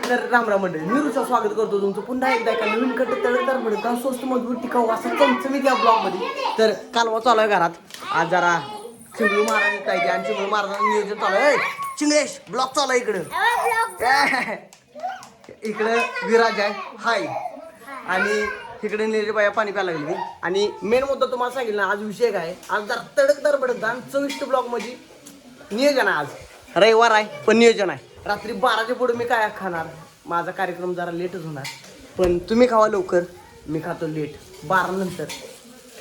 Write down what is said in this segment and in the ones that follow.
तर रामराम मंडळी, मी ऋचा स्वागत करतो तुमचं पुन्हा एकदा एका नवीन कट तळतर म्हणत स्वस्त मजबूत टिकाऊ असा चमचमीत या ब्लॉगमध्ये. तर कालवा चालू आहे घरात. आज जरा चिंगळू महाराज पाहिजे आणि चिंगळू महाराजांचं नियोजन चालू आहे. चिंगळेश ब्लॉग चालू आहे इकडं. इकडं विराज आहे हाय आणि इकडे निरबाया पाणी प्यायला लागली. आणि मेन मुद्दा तुम्हाला सांगितलं ना, आज विषय काय, आज जरा तडकदार बडकदार आणि चविष्ट ब्लॉग मध्ये नियोजन आहे. आज रविवार आहे पण नियोजन आहे. रात्री 12च्या पुढे मी काय खाणार, माझा कार्यक्रम जरा लेटच होणार. पण तुम्ही खावा लवकर, मी खातो लेट 12 नंतर.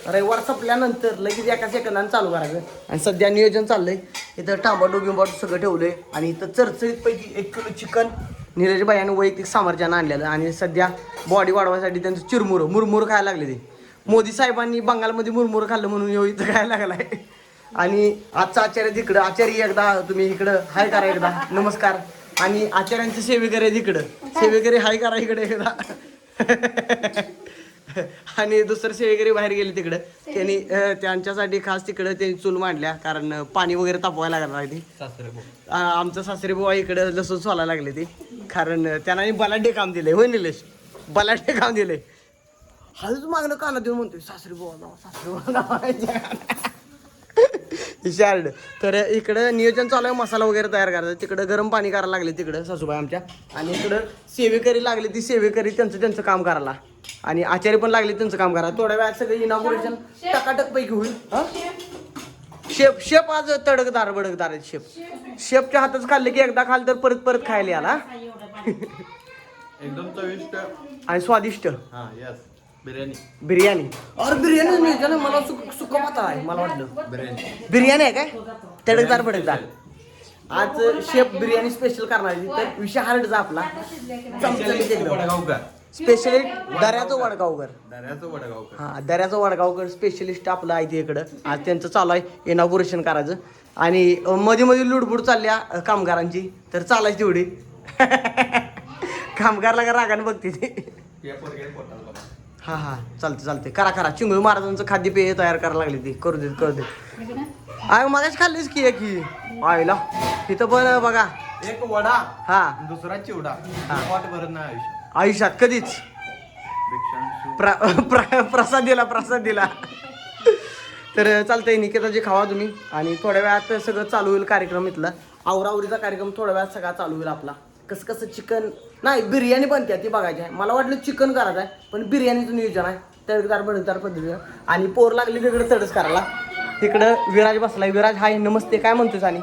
रविवार संपल्यानंतर लगेच एका सेकंदाने चालू करायचं. आणि सध्या नियोजन चाललंय. इथं टांबाटू बिंबाटू सगळं ठेवलंय आणि इथं चरचरीत पैकी 1 किलो चिकन नीरज बायानं वैयक्तिक सामर्थ्यानं आणलेलं. आणि सध्या बॉडी वाढवायसाठी त्यांचं चिरमुरं मुरमुरं खायला लागले. ते मोदी साहेबांनी बंगालमध्ये मुरमुरं खाल्लं म्हणून येऊ इथं खायला लागलाय. आणि आजचा आचार्य तिकडं, आचार्य एकदा तुम्ही इकडं हाय करा एकदा नमस्कार. आणि आचार्यांचे सेवेकरी तिकडं, सेवेकरी हाय करा इकडे एकदा. आणि दुसरं सेवेकरी बाहेर गेले तिकडं. त्यांनी त्यांच्यासाठी खास तिकडं त्यांनी चूल मांडल्या, कारण पाणी वगैरे तापवायला लागणार आहे. ती आमचं सासरे बुवा इकडं लसूण सोलायला लागले ते, कारण त्यांना बलाढ्य काम दिलंय. होय निलेश, बलाढ्य काम दिलंय. हळूच मागणं कानात देऊन म्हणतोय सासरे बुवा सासरे बुवा शार्ड. तर इकडं नियोजन चालू आहे मसाला वगैरे तयार करायचा. तिकडं गरम पाणी करायला लागले तिकडं सासूबाई आमच्या. आणि इकडं सेवेकरी लागले, ती सेवेकरी त्यांचं काम करायला. आणि आचार्य पण लागले त्यांचं काम करायला. थोड्या वेळात सगळं इनॉग्रेशन टकाटक पैकी होईल. शेप आज तडकदार बडकदार आहेत. शेपच्या हातच खाल्ले की एकदा खाल तर परत परत खायला याला. एकदम चविष्ट आणि स्वादिष्ट बिर्याणी. और बिर्याणी मिळते ना, मला सुक्का पाता आहे. मला वाटलं बिर्याणी आहे काय, तडकदार बडकदार. आज शेफ बिर्याणी स्पेशल करणार आहे. तर विषय हार्डचा आपला स्पेशली दर्याचं वडगावकर. हा, दर्याचं वडगावकर स्पेशलिस्ट आपलं आहे ते इकडं. आज त्यांचं चालू आहे इनॉग्रेशन करायचं. आणि मध्ये मध्ये लुडबुड चालल्या कामगारांची, तर चालायची तेवढी. कामगारला का रागाने बघते ते. हा हा, चालते करा. चिंगळू महाराजांचं खाद्यपेय तयार करायला लागले ते. करू देत आय माझ्याच खाल्लीच की आईला. इथं पण बघा एक वडा, हा दुसरा चिवडा. पोट भरत नाही आयुष्यात कधीच. प्रसाद दिला. तर चालतंय निकेताजी खावा तुम्ही. आणि थोड्या वेळात सगळं चालू होईल कार्यक्रम. इथला आवरावरीचा कार्यक्रम थोड्या वेळात सगळा चालू होईल आपला. कसं चिकन नाही, बिर्याणी बनते ती बघायची आहे. मला वाटलं चिकन करायचं आहे, पण बिर्याणीचं नियोजन आहे तडकदार बडकदार पद्धतीनं. आणि पोर लागली तिकडे तडच करायला. तिकडं विराज बसलाय. विराज हाय नमस्ते, काय म्हणतोस? आणि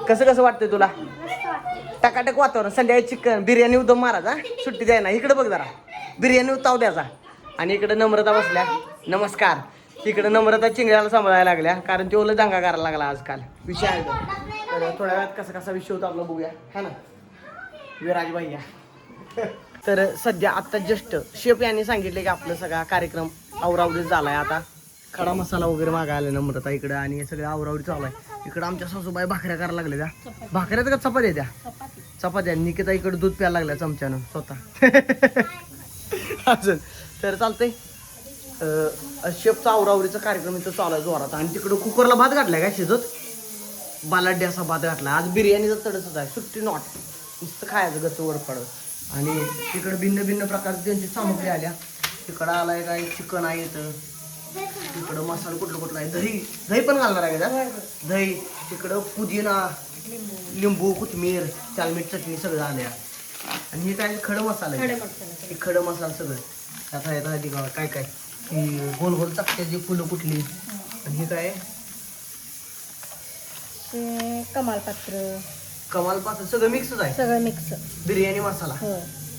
कसं वाटतंय तुला? टकाटक वातावरण. संध्याकाळी चिकन बिर्याणी उदम महाराज सुट्टी द्याय ना. इकडे बघ जरा, बिर्याणी उताव द्यायचा. आणि इकडे नम्रता बसल्या नमस्कार. इकडं नम्रता चिंगळ्याला सांभाळायला लागल्या, कारण ते ओलं दंगा करायला लागला आजकाल. विषय आहे तर थोड्या वेळात कसा विषय होता आपला बघूया, हा ना विराज भैया. तर सध्या आता जस्ट शेफ यांनी सांगितले की आपलं सगळा कार्यक्रम आवरावरी झालाय. आता खडा मसाला वगैरे मागायला नम्रता इकडं. आणि हे सगळं आवरावरी चालू आहे. इकडं आमच्या सासूबाई भाकऱ्या करायला लागल्या. त्या भाकऱ्यात का चपात्या? त्या चपात्या. निकिता इकडे दूध प्यायला लागल्या चमच्यानं स्वतः. अजून तर चालतंय. शेफचा आवरावरीचा कार्यक्रम इथं चालू आहे जोरात. आणि तिकडं कुकरला भात घातलाय काय शिजत, बालाड्या असा भात घातला. आज बिर्याणीचा तडसच आहे, सुट्टी नॉट. नुसतं खायचं गच्च वर पडत. आणि तिकडं भिन्न प्रकारची त्यांची सामग्री आल्या. तिकडं आलाय काय चिकन आहे इथं. तिकडं मसाला कुठलं आहे. दही पण घालणार आहे का? दही. तिकडं पुदिना, लिंबू, कोथिंबीर, चालमीठ चटणी सगळं आल्या. आणि हे काय खडं मसाला आहे. हे खडं मसाला सगळं आता येतात. काय गोल गोल चकत्याची फुलं कुठली. आणि हे काय कमालपात्र सगळं मिक्सच आहे. सगळं मिक्स बिर्याणी मसाला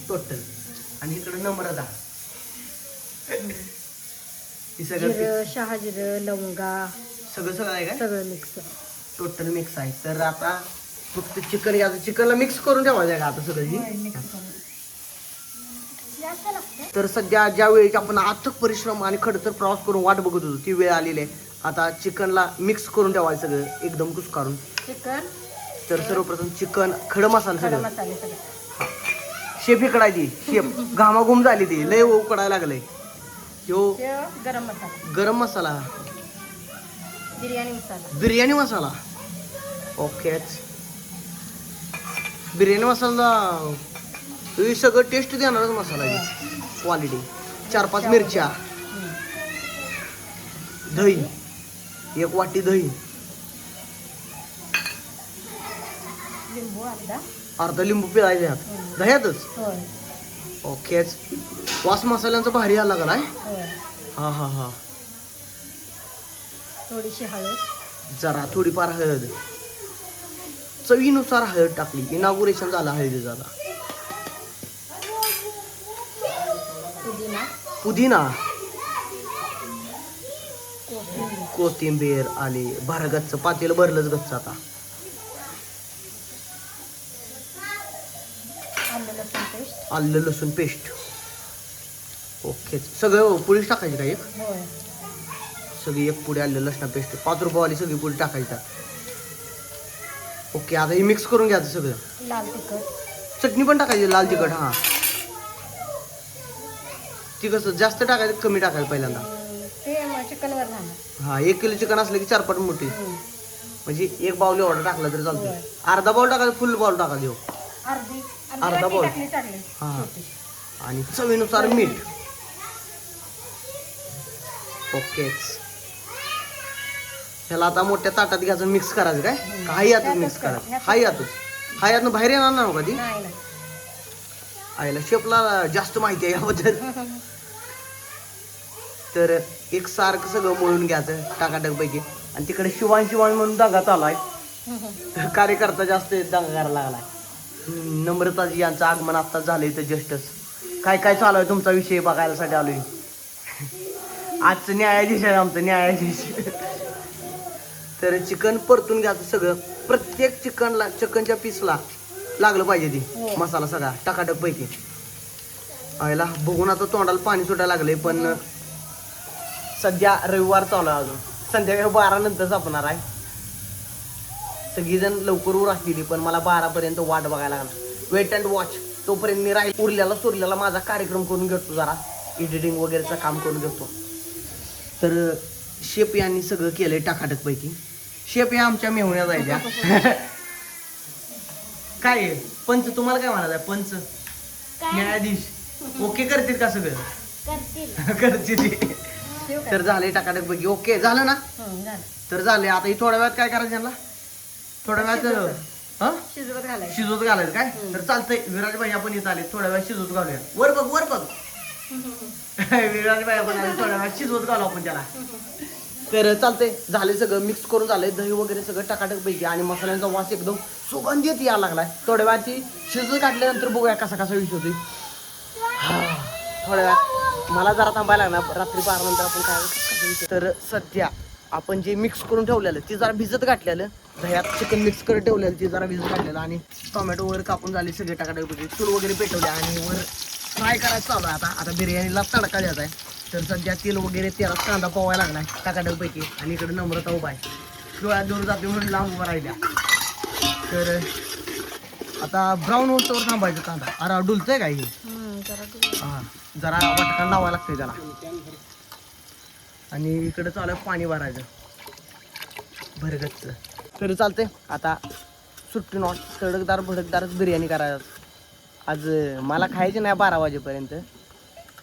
टोटल. आणि इकडे नम्रता जिरं, शहाजिरं, लवंगा सगळं आहे काय, सगळं मिक्स टोटल मिक्स आहे. तर आता फक्त चिकन घ्यायचं. चिकनला मिक्स करून ठेवायचं का आता सगळं. तर सध्या ज्या वेळी आपण अथक परिश्रम आणि खडतर प्रवास करून वाट बघत होतो ती वेळ आलेली आहे. आता चिकनला मिक्स करून ठेवायचं सगळं एकदम कुस्कारून चिकन. तर सर्वप्रथम चिकन, खडं मसाला सगळं. मसाले सगळे शेफ इकडायची. शेफ घामाघूम झाली ती, लय उकडायला लागलंय. यो गरम मसाला, बिर्याणी मसाला. ओके. बिर्याणी मसाला हे सगळं टेस्ट देणारच मसाला आहे, क्वालिटी. 4-5 मिरच्या, दही, 1 वाटी दही, लिंबू अर्धा. अर्धा लिंबू पिळायचे ह्यात दह्यातच. होय ओकेच. वास मसाल्यांचा भारी यायला लागलाय. होय. हा हा हा. थोडीशी हळद. जरा थोडीफार हळद, चवीनुसार हळद टाकली. इनागुरेशन झालं हळदी झाला. पुदिना. पुदिना, कोथिंबीर. कोथिंबीर आली. भरगच्च पातेलं भरलंच गच्च आता. आलं लसूण पेस्ट. आलं लसूण पेस्ट. ओके. सगळं पुढेच टाकायची का एक? होय. सगळी एक पुढे आलं लसणा पेस्ट 5 रुपयावाली सगळी पुढे टाकायची. ओके. आता हे मिक्स करून घ्यायचं सगळं. लाल तिखट. चटणी पण टाकायची लाल तिखट. हा ती कसं जास्त टाकायचं कमी टाकायचं पहिल्यांदा? ते चिकनवर राहणार. हा 1 किलो चिकन असलं की 4 पट मोठी, म्हणजे 1 बाउल ऑर्डर टाकला तरी चालतो. होय. अर्धा बाउल टाकायचं, फुल बाउल टाकायचं हो. अर्धी अर्धा वाटी bowl. टाकली चालेल. हा. छोटी. आणि चवीनुसार मीठ. ओकेच. ह्याला आता मोठ्या ताटात घ्यायचं, मिक्स करायचं काय? का हाही यातच मिक्स करायचं? हाही यातच बाहेर येणार ना कधी? नाही नाही. आईला शेपला जास्त माहिती आहे याबद्दल. तर एक सारखं सगळं मळून घ्यायचं टाकाटक पैकी. आणि तिकडे शिवान म्हणून दगा चालू कार्यकर्ता जास्त दगा करायला लागलाय. नम्रताजी यांचं आगमन आत्ताच झालंय इथं जस्टच. काय काय चालू आहे तुमचा विषय बघायसाठी आलोय. आजचं न्यायाधीश आहे आमचं, न्यायाधीश. तर चिकन परतून घ्यायचं सगळं. प्रत्येक चिकनच्या पीसला लागलं पाहिजे ती मसाला सगळा टाकाटक पैकी. आयला बघून आता तोंडाला पाणी सुटायला लागलंय. पण सध्या रविवार चालू आहे, अजून संध्याकाळी 12 नंतर संपणार आहे. सगळीजण लवकर उर असलेली, पण मला 12 पर्यंत वाट बघायला लागणार. Wait and watch. तोपर्यंत मी राहील उरलेला माझा कार्यक्रम करून घेतो, जरा एडिटिंग वगैरेचं काम करून घेतो. तर शेप यांनी सगळं केलंय टाकाटक पैकी. शेप या आमच्या मेहुण्या जायच्या. काय आहे? पंच तुम्हाला काय म्हणायचं आहे? पंच न्यायाधीश ओके करतील का सगळं? करतील. तर झालंय टाकाटक पैकी. ओके झालं ना? तर झाले. आता ही थोड्या वेळात काय करायचं यांना? थोड्या वेळात शिजवत घालायचं काय? तर चालतंय. विराज भाई आपण इथं आले, थोड्या वेळात शिजवत घालूया. वर बघ. विराज भाई आपण आले, थोड्या वेळात शिजवत घालू आपण त्याला. तर चालतंय. झाले सगळं मिक्स करून झालंय. दही वगैरे सगळं टाकाटक पैकी. आणि मसाल्यांचा वास एकदम सुगंधित यायला लागलाय. थोड्या वेळात ती शिजवत घातल्यानंतर बघूया कसा विषय होतोय. थोड्या वेळात मला जरा थांबायला लागणार. रात्री 12 नंतर आपण काय. तर सध्या आपण जे मिक्स करून ठेवलेलं ती जरा भिजत घातलेलं, दह्यात चिकन मिक्स करून ठेवलेलं ती जरा भिजत घातलेलं. आणि टोमॅटो वगैरे कापून झाले सगळे टाकाटक पैकी. चूल वगैरे पेटवले आणि वर फ्राय करायचं चालू आहे. आता बिर्याणीला तडका द्यायचा आहे. तर सध्या तेल वगैरे तेलात कांदा पोवायला लागलाय टाकाटक पैकी. आणि इकडे नम्रता उभा आहे, डोळ्यात दूर जाते म्हणून लांब उभा राहिल्या. तर आता ब्राऊन होतोवर थांबायचं कांदा. अरे डुलतंय काय हे? हा जरा वटकान लावायला लागतंय त्याला. आणि इकडे चालू आहे पाणी भरायचं भरगच्च. तरी चालतंय. आता सुट्टी नॉट भडकदारच बिर्याणी करायचं आज. मला खायची नाही 12 वाजेपर्यंत.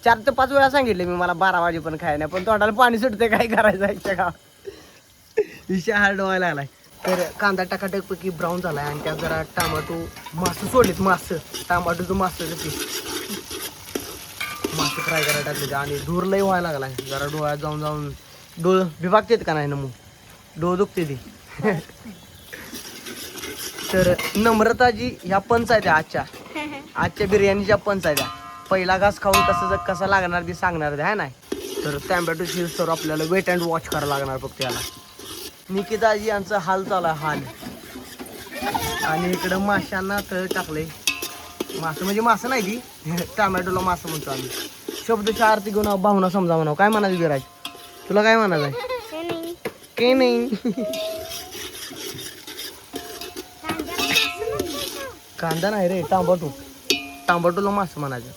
4 ते 5 वेळा सांगितले मी मला 12 वाजेपर्यंत खायला नाही, पण तोंडाला पाणी सुटते. काय करायचं आजच्या गावात विषय हार्ड व्हायला लागलाय. तर कांदा टाकाटक पैकी ब्राऊन झालाय. आणि त्यात जरा टमाटो मासं सोडलेत. टमाटोचं मासं फ्राय करायला टाकले. आणि धूर लय व्हायला लागलाय. जरा डोळ्यात जाऊन डोळ विभागतेत का नाही ना, मग डोळ दुखते ती. तर नम्रताजी ह्या पंच आहेत आजच्या बिर्याणीच्या पंच आहेत. पहिला घास खाऊन कसा लागणार ते सांगणार आहे नाही. तर टॅम्बॅटो शिज तर आपल्याला वेट अँड वॉच करायला लागणार फक्त याला. निकिताजी यांचं हाल चालू आहे हाल. आणि इकडं माशांना तळ टाकले. मासं म्हणजे मासं नाही ती, टॅमॅटोला मासं म्हणतो आम्ही. शब्दच्या आरती घेऊन भावना समजा म्हणावं. काय म्हणायचं विराज? तुला काय म्हणायचं आहे? काही नाही. कांदा नाही रे, टांबाटोला मासं म्हणायचं.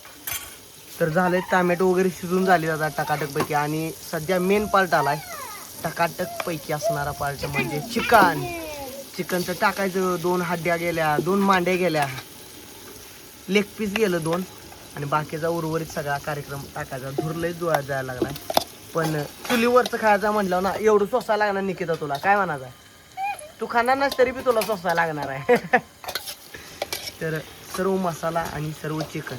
तर झालंय. टॅमॅटो वगैरे शिजून झाले आता टकाटक पैकी. आणि सध्या मेन पार्ट आलाय टकाटक पैकी असणारा पार्ट म्हणजे चिकनचं टाकायचं. 2 हड्ड्या गेल्या, 2 मांड्या गेल्या. लेग पीस गेलं 2 आणि बाकीचा उर्वरित सगळा कार्यक्रम टाकायचा. धूर लय जायला लागलाय. पण चुलीवरचं खायचं म्हटलं ना एवढं सोसायला लागणार निकिता तुला काय म्हणायचं आहे? तू खाणार नास तरी बी तुला सोसायला लागणार आहे. तर सर्व मसाला आणि सर्व चिकन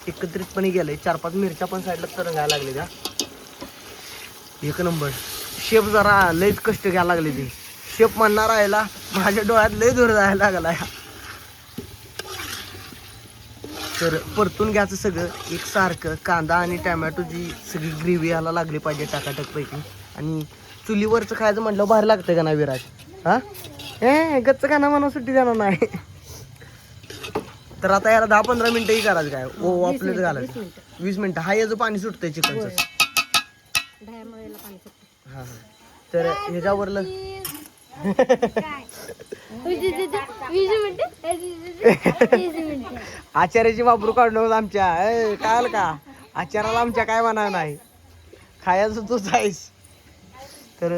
एकत्रितपणे गेलंय. 4-5 मिरच्या पण साईडला तरंगायला लागले का एक नंबर. शेफ जरा लयच कष्ट घ्यायला लागले ते. शेफ म्हणणार राहिला माझ्या डोळ्यात लय दूर जायला लागला. तर परतून घ्यायचं सगळं एकसारखं. कांदा आणि टॅमॅटोची सगळी ग्रेव्ही यायला लागली पाहिजे टाकाटकपैकी. आणि चुलीवरचं खायचं म्हटलं बाहेर लागतं का ना विराज? हा गच्च खाना म्हणून सुट्टी देणार नाही. तर आता याला 10-15 मिनिटंही करायचं काय आपल्याच घालायचं 20 मिनिटं. हा याचं पाणी सुटतंय चिकनचं. हा तर ह्याच्यावरलं आचार्याची वापरू काढणं आमच्या काय का आचार्याला आमच्या काय म्हणा नाही खायचं तूच आहेस. तर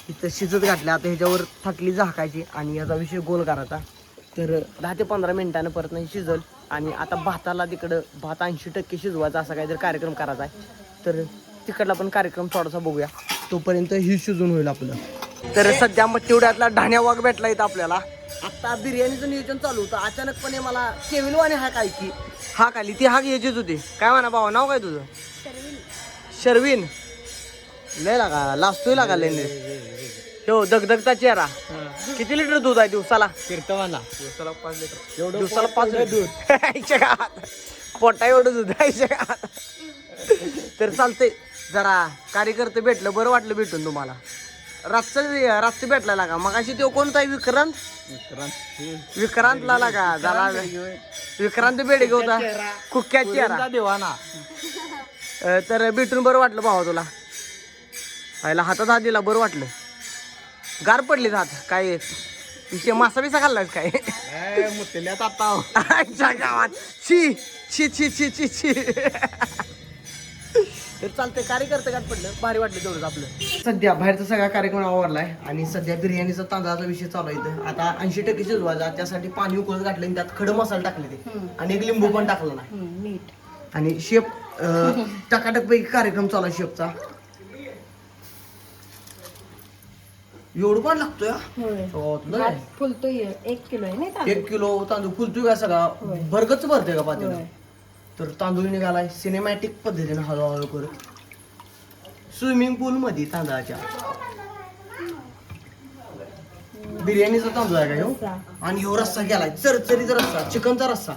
इथं शिजत घातलं. आता ह्याच्यावर थाटली झाकायची आणि याचा विषय गोल करायचा. तर 10 ते 15 मिनिटानं परत नाही शिजल. आणि आता भाताला तिकडं भात 80% शिजवायचा असा काहीतरी कार्यक्रम करायचा आहे. तर तिकडला पण कार्यक्रम थोडासा बघूया. तोपर्यंत ही शिजून होईल आपलं. तर सध्या मग तेवढ्यातला ढाण्या वाघ भेटला इथं आपल्याला. आत्ता बिर्याणीचं नियोजन चालू होतं. अचानकपणे मला केविलवाने हाक ऐकी हाक आली. ती हाक यायचीच होती. काय म्हणा भावा नाव काय तुझं? शर्विन. लय लागा लाजतोय लागा लय हो दगदगता चेहरा. किती लिटर दूध आहे दिवसाला? कीर्तवाला दिवसाला 5 लिटर. दिवसाला 5 लिटर दूध. पोटा एवढं दूध आहे. तर चालतंय. जरा कार्यकर्ते भेटलं बरं वाटलं भेटून तुम्हाला. रातचं भेटला लागा मग अशी तो कोणता आहे? विक्रांतला लागा झाला. विक्रांत बेडगे होता कुक्या चेहरा देवाना. तर भेटून बरं वाटलं भावा तुला? आयला हातात हात दिला बरं वाटलं. गार पडली हात काय विषय मासा बिसा खाल्लास काय? मुतल्यात आता गावात शी शी शी शी शी शी. तर चालतंय कार्यकर्ते गाठ पडलं भारी वाटलं तेवढंच आपलं. सध्या बाहेरचा सगळा कार्यक्रम आवरलाय आणि सध्या बिर्याणीचा तांदळाचा विषय चालू आहे इथं. आता 80% शिजवायचा. त्यासाठी पाणी उकळत घातलं आणि त्यात खडं मसाला टाकले ते आणि एक लिंबू पण टाकला नाही. मीठ आणि शेफ टकाटक पैकी कार्यक्रम चालू आहे शेफचा. एवढं पण लागतोय फुलतोय 1 किलो आहे नाही 1 किलो तांदूळ फुलतोय का सगळा भरगच भरते का पातेला. तर तांदूळ निघालाय सिनेमॅटिक पद्धतीने हळूहळू करत स्विमिंग पूल मध्ये तांदळाच्या. बिर्याणीचा तांदूळ आहे का ह्यो? आणि ह्यो रस्सा गेलाय चरचरीचा रस्सा चिकनचा रस्सा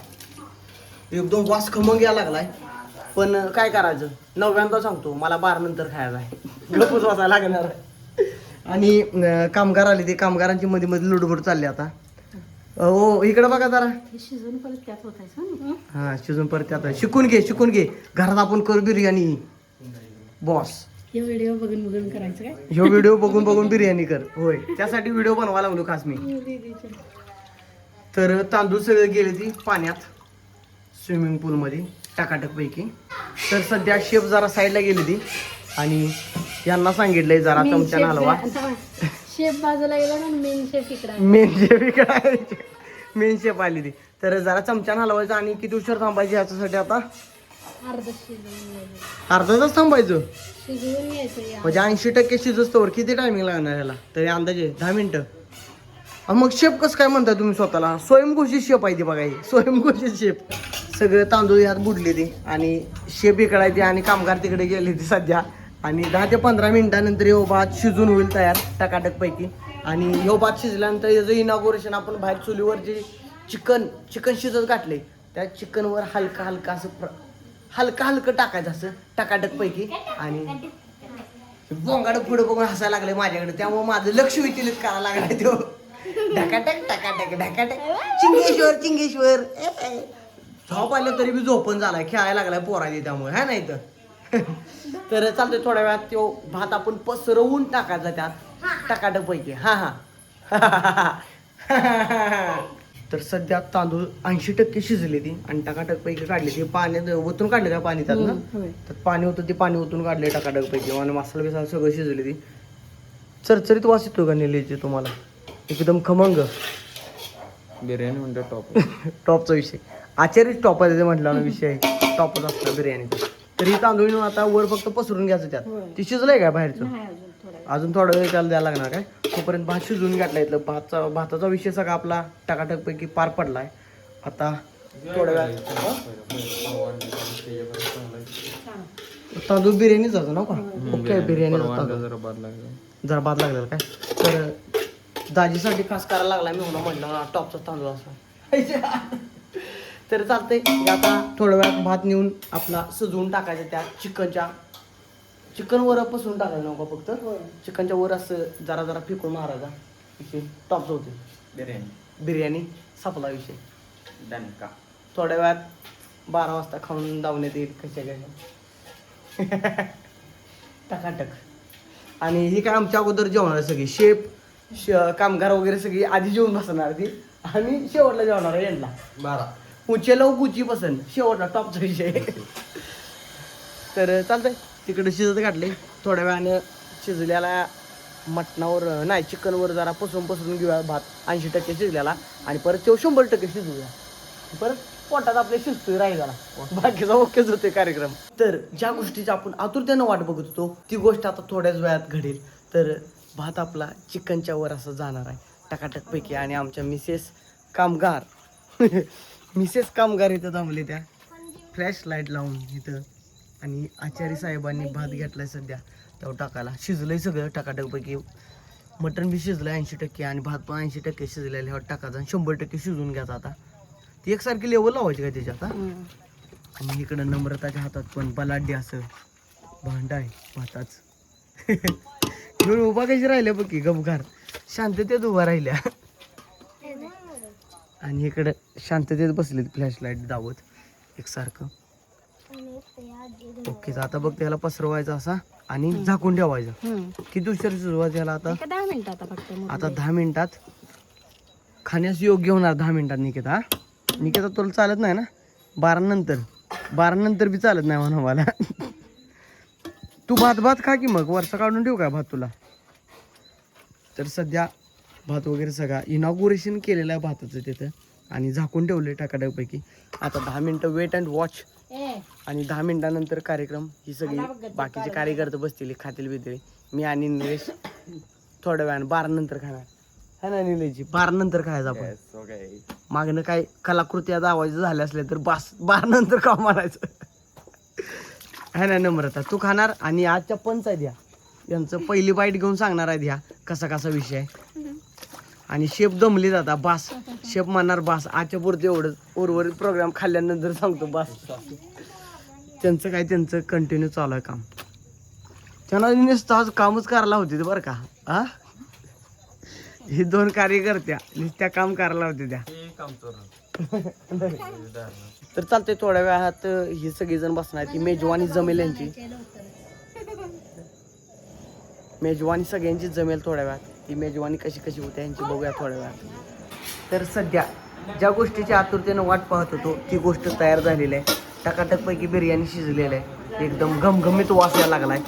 एकदम वास खमंग यायला लागलाय. पण काय करायचं 9व्यांदा सांगतो मला 12 नंतर खायचा आहे. गपच वाचायला लागणार आहे. आणि कामगार आले ते कामगारांची मध्ये मध्ये लुडबुड चालली आता. हो इकडे बघा जरा. शिजून परत त्यात होतायचं. हा शिजून परत त्यात शिकून घे घरात आपण करू बिर्याणी बॉस. हे व्हिडिओ बघून करायचं काय? ह्यो व्हिडिओ बघून बिर्याणी कर. होय त्यासाठी व्हिडिओ बनवायला लागलो खास मी. तर तांदूळ सगळे गेले ती पाण्यात स्विमिंग पूल मध्ये टाकाटक पैकी. तर सध्या शेफ जरा साईडला गेली ती आणि यांना सांगितलंय जरा चमच्यानं हलवा. शेफ बाजूला गेला ना मेन शेफ इकडे. मेन शेफ आली ती. तर जरा चमच्यानं हलवायचं आणि किती उशीर थांबायची ह्याच्यासाठी आता अर्धा तास थांबायचं. शिजवून घ्यायचं म्हणजे 80% शिजस्तोवर किती टायमिंग लागणार ह्याला? तरी अंदाजे 10 मिनिटं. मग शेफ कसं काय म्हणताय तुम्ही स्वतःला? स्वयंघोषित शेफ आहे ती बघा ही स्वयंघोषित शेफ. सगळं तांदूळ ह्यात बुडले ते आणि शेफ इकडे आहे ते आणि कामगार तिकडे गेले ते सध्या. आणि 10 ते 15 मिनिटानंतर ह्यो भात शिजून होईल तयार टकाटक पैकी. आणि ह्यो भात शिजल्यानंतर याचं इनॉग्रेशन आपण बाहेर चुलीवर जे चिकन शिजत घातले त्या चिकनवर हलका असं हलकं टाकायचं असं टकाटक पैकी. आणि बोंगाड पुढे बघून हसायला लागले माझ्याकडे त्यामुळे माझं लक्ष विचलित करायला लागलाय तो. ढकाटक चिंगेश्वर झोप आलं तरी बी झोपण झालाय खेळायला लागलाय पोराने त्यामुळे हा नाही तर चालतंय. थोड्या वेळात तो भात आपण पसरवून टाकायचा त्यात टकाटक पैकी. हा तर सध्या तांदूळ 80% शिजले ती आणि टकाटक पैकी काढले ते पाण्यात ओतून काढले का पाणी त्यात ना. तर पाणी होतं ते पाणी ओतून काढले टकाटक पैकी आणि मसाला बिसाला सगळं शिजले ती. चरचरीत वास येतो का नेल्याचे तुम्हाला एकदम खमंग बिर्याणी म्हणजे टॉप टॉपचा विषय. आचारीच टॉप आहे म्हटलं ना विषय टॉपच असतो बिर्याणीचा. तर ही तांदूळ घेऊन आता वर फक्त पसरून घ्यायचं त्यात. होय. ती शिजलंय काय बाहेरचं? नाही अजून थोडा अजून थोडा वेळ त्याला द्यायला लागणार काय. तोपर्यंत भात शिजवून घातला. इथलं भाताचा विषय सगळा आपला टकाटक पैकी पार पडलाय. आता थोड्या वेळात तांदूळ बिर्याणी जातो ना का? ओके बिर्याणी जरा बाद लागलेला काय. तर दाजीसाठी खास करायला लागला मी म्हटलं टॉपचा तांदूळ असं. तर चालतंय आता थोड्या वेळात भात नेऊन आपला शिजवून टाकायचं त्या चिकन वर पसरून टाकायचं नका फक्त. चिकनच्या वर असं जरा जरा फेकून मारायचा विषय टॉपचा होते. बिर्याणी संपला विषय. दणका. थोड्या वेळात 12 वाजता खाऊन दावण्यात येईल कशा काय टकाटक. आणि ही काय आमच्या अगोदर जेवणार सगळी शेफ कामगार वगैरे सगळी आधी जेवून बसणार ती आणि शेवटला जेवणार आहे यांना 12. उचेला गुची पसंत शेवटला टॉपचा विषय. तर चालतंय तिकडे शिजत घातले. थोड्या वेळाने शिजलेला मटणावर नाही चिकनवर जरा पसरून घेऊया भात 80% शिजलेला आणि परत तो 100% शिजवूया. परत पोटात आपल्या शिजतोय राहिला बाकीचा ओकेच होते कार्यक्रम. तर ज्या गोष्टीची आपण आतुरतेनं वाट बघत होतो ती गोष्ट आता थोड्याच वेळात घडेल. तर भात आपला चिकनच्या वर असं जाणार आहे टकाटक पैकी. आणि आमच्या मिसेस कामगार इथं थांबले त्या फ्लॅश लाईट लावून इथं. आणि आचारी साहेबांनी भात घेतलाय सध्या तेव्हा टाकायला. शिजलंय सगळं टकाटक पैकी. मटण बी शिजलंय 80% आणि भात पण 80% शिजलेलं ह्यावर टाकायचं आणि 100% शिजवून घ्यायचं. आता ती एकसारखी लेवल लावायची का त्याच्यात. आणि इकडं नम्रताच्या हातात पण बलाढ्य असं भांड आहे भाताच. घेऊन उभा कशी राहिल्या बघ की गपगार शांततेत उभा राहिल्या. आणि इकडं शांततेत बसलेत फ्लॅश लाईट दावत एकसारखं. ओके आता बघ त्याला पसरवायचा असा आणि झाकून ठेवायचं. किती उशीर सुरुवात याला आता 10 मिनिटात फक्त. आता 10 मिनिटात खाण्यास योग्य होणार. 10 मिनिटात निकेता निकेता तुला चालत नाही ना 12 नंतर बी चालत नाही म्हणा मला. तू भात खा की मग वरचा काढून ठेवू काय भात तुला. तर सध्या भात वगैरे सगळा इनॉग्युरेशन केलेलं आहे भाताचं तिथं आणि झाकून ठेवले टकाटकपैकी. आता 10 मिनिटं वेट अँड वॉच. आणि 10 मिनिटानंतर कार्यक्रम ही सगळी बाकीचे कार्यकर्ते बसतील खातील बितील. मी आणि निलेश थोड्या वेळानं 12 नंतर खाणार है ना निलेशजी. 12 नंतर खायचं आपण. मागणं काय कलाकृती दावायचं झाले असले तर 12 नंतर का म्हणायचं है ना. नम्रता तू खाणार आणि आजच्या पंच आहेत यांचं पहिली बाईट घेऊन सांगणार आहेत ह्या कसा विषय आहे. आणि शेफ दमली जाता बास. शेफ म्हणणार बास आजच्या पुरते एवढंच. उर्वरित प्रोग्राम खाल्ल्यानंतर सांगतो बास. त्यांचं कंटिन्यू चालू आहे काम. त्यांना नुसतं आज कामच करायला होते बरं का. हा हे 2 कार्यकर्त्या नुसत्या काम करायला होते त्या. तर चालतंय थोड्या वेळात ही सगळीजण बसणार. ती मेजवानी जमेल यांची. मेजवानी सगळ्यांची जमेल थोड्या वेळात. ती मेजवानी कशी होते यांची बघूया थोड्या वेळात. तर सध्या ज्या गोष्टीची आतुरतेनं वाट पाहत होतो ती गोष्ट तयार झालेली आहे. टकाटकपैकी बिर्याणी शिजलेली आहे. एकदम घमघमीत वास यायला लागलाय.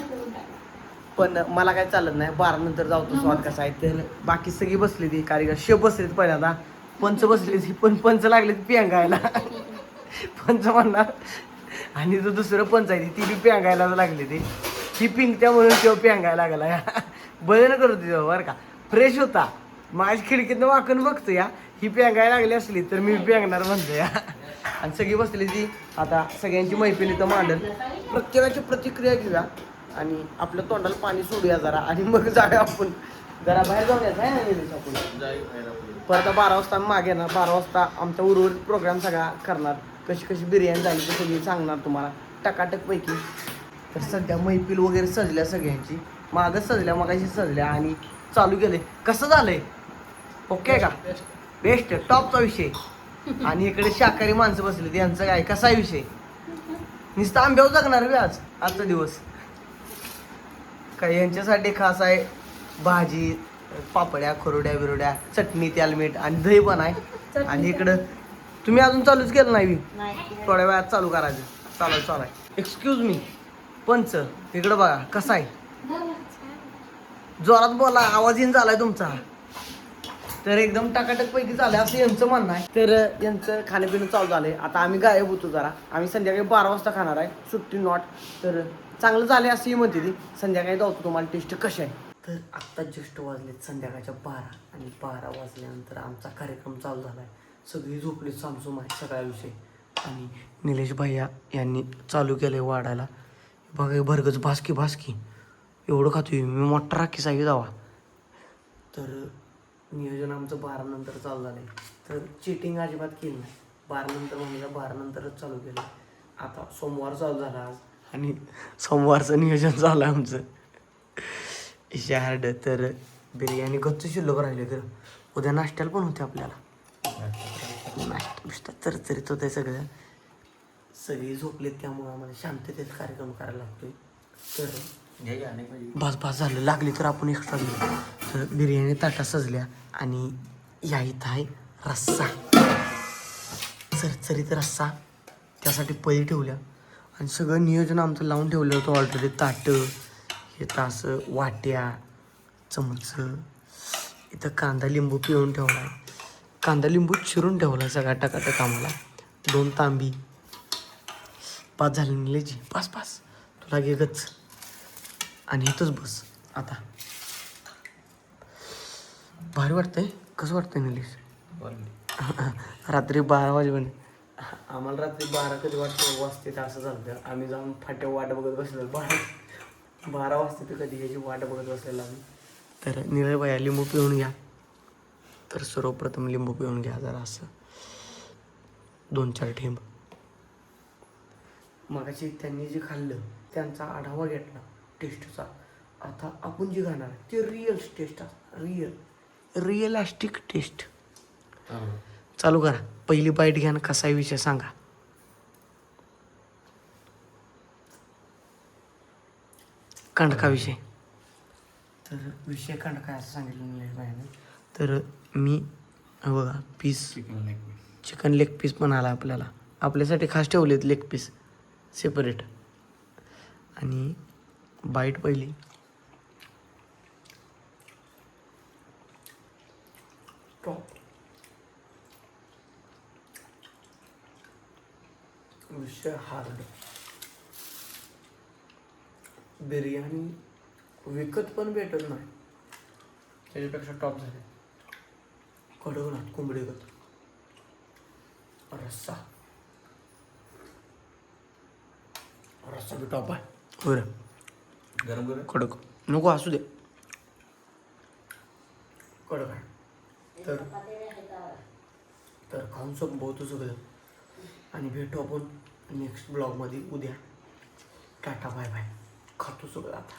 पण मला काय चालत नाही 12 नंतर जाऊतो स्वाद कसा आहे. तर बाकी सगळी बसली ती कारीगर शेफ बसलेत पहिल्यांदा. पंच बसली ती पण पंच लागले ती पेंगायला. पंच म्हणणार आणि जो दुसरं पंच आहे ती बी पेंगायला लागली ती पिंकत्या म्हणून तेव्हा पेंगायला लागला. बळण करत होती बरं का. फ्रेश होता. माझ्या खिडकीतनं वाकून बघतो या ही पेंगायला लागली असली तर मी पेंगणार म्हणतो या. आणि सगळी बसली ती. आता सगळ्यांची मैफिल इथं मांडल. प्रत्येकाची प्रतिक्रिया घेऊया आणि आपल्या तोंडाला पाणी सोडूया जरा आणि मग जाऊया आपण जरा बाहेर जाऊन यायचं आहे ना निलेश आपण. परत 12 वाजता मागे येणार. 12 वाजता आमचा उर्वरित प्रोग्राम सगळा करणार. कशी बिर्याणी झाली ते सगळी सांगणार तुम्हाला टकाटकपैकी. तर सध्या मैफिल वगैरे सजल्या सगळ्यांची. मागच सजल्या मगाशी सजल्या आणि चालू केले. कसं झालंय ओके का. बेस्ट टॉपचा विषय. आणि इकडे शाकाहारी माणसं बसले यांचं काय कसा विषय. नुसतं आंब्यावर जगणार बी आजचा दिवस. काय यांच्यासाठी खास आहे भाजी पापड्या खुरड्या बिरड्या चटणी त्याल मीठ आणि दही पण आहे. आणि इकडं तुम्ही अजून चालूच केलं नाही. थोड्या वेळात चालू करायचं. चालू आहे. एक्सक्यूज मी पंच इकडं बघा कसा आहे. जोरात बोला आवाज येईन झालाय तुमचा. तर एकदम टाकाटक पैकी झालं असं यांचं म्हणणं आहे. तर यांचं खाणंपिणं चालू झालंय. आता आम्ही गायब होतो जरा. आम्ही संध्याकाळी 12 वाजता खाणार आहे, सुट्टी नॉट. तर चांगलं झालंय असं ही म्हणते ती. संध्याकाळी जाऊतो तुम्हाला टेस्ट कशी आहे. तर आत्ता जस्ट वाजलेत संध्याकाळच्या 12 आणि 12 वाजल्यानंतर आमचा कार्यक्रम चालू झाला आहे. सगळी झोपलीत सामसूम आहे सगळ्याविषयी. आणि निलेश भैया यांनी चालू केलं आहे वाढायला. बघा हे भरगच भासकी एवढं खातोय मी, मोठा राखी सावी जावा. तर नियोजन आमचं 12 नंतर चालू झालं आहे. तर चिटिंग अजिबात केली नाही. 12 नंतर मम्मीला 12 नंतरच चालू केलं. आता सोमवार चालू झाला आज आणि सोमवारचं नियोजन चालू आहे आमचं शार्ड. तर बिर्याणी गच्च शिल्लक राहिले. तर उद्या नाश्त्याला पण होते आपल्याला. नाश्ता बिष्टा चरचरीत होतं सगळं. सगळी झोपलेत त्यामुळं आम्हाला शांततेत कार्यक्रम करायला लागतोय. तर बस झालं, लागली तर आपण एक्स्ट्रा घेऊ. तर बिर्याणी ताटा सजल्या आणि या इथं आहे रस्सा, चरचरीत रस्सा. त्यासाठी पळी ठेवल्या आणि सगळं नियोजन आमचं लावून ठेवलं होतं ऑलरेडी. ताटं हे तासं, वाट्या, चमच. इथं कांदा लिंबू पिळून ठेवला आहे. कांदा लिंबू चिरून ठेवला आहे सगळा टकाटक आम्हाला. 2 तांबी पाच झाली निलेची. पाच तुला घे गच आणि इथंच बस. आता भारी वाटतंय. कसं वाटतंय निलेश? रात्री 12 वाजेपर्यंत आम्हाला रात्री 12 कधी वाजते असं झालं. आम्ही जाऊन फाट्या वाट बघत बसलेलो. 12 वाजते तर कधी ह्याची वाट बघत बसलेलो आम्ही. तर निलेश भैया लिंबू पिळून घ्या. तर सर्वप्रथम लिंबू पिळून घ्या जरा असं 2-4 ठेंब. मगाशी त्यांनी जे खाल्लं त्यांचा आढावा घेतला टेस्टचा. आता आपण जे खाणार ते रिअल टेस्ट असणार. Realistic taste. चालू करा. पहिली बाईट घ्या ना. कसा आहे विषय सांगा. कांडका विषय. तर विषय कांडका असं सांगितलं निलेश भाईने. तर मी बघा पीस चिकन लेग पीस पण आला आपल्याला. आपल्यासाठी खास ठेवलेत लेग पीस सेपरेट. आणि बाईट पहिली. टॉप. विषय हार्ड. बिर्याणी विकत पण भेटत नाही त्याच्यापेक्षा टॉप झाले. कडकनाथ कोंबडीगत. रस्सा बी टॉप आहे. बरं गरम कडक नको असू दे. कडक आहे. तर खाऊन संपवतो सगळं आणि भेटू आपण नेक्स्ट ब्लॉगमध्ये उद्या. Tata bye bye. खातो सगळं आता.